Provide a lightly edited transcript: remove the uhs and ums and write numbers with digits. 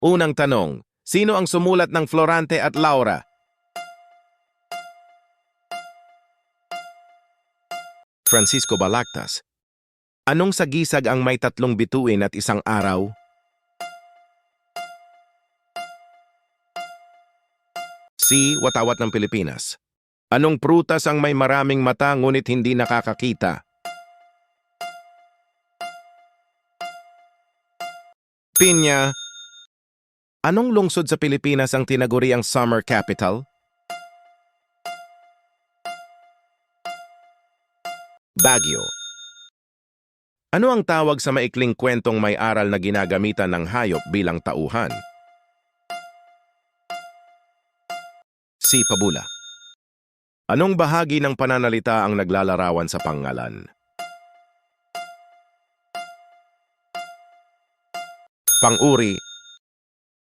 Unang tanong, sino ang sumulat ng Florante at Laura? Francisco Balagtas. Anong sagisag ang may 3 bituin at 1 araw? C. Watawat ng Pilipinas. Anong prutas ang may maraming mata ngunit hindi nakakakita? Pinya. Anong lungsod sa Pilipinas ang tinaguriang summer capital? Baguio. Ano ang tawag sa maikling kwentong may aral na ginagamitan ng hayop bilang tauhan? C. Pabula. Anong bahagi ng pananalita ang naglalarawan sa pangalan? Pang-uri,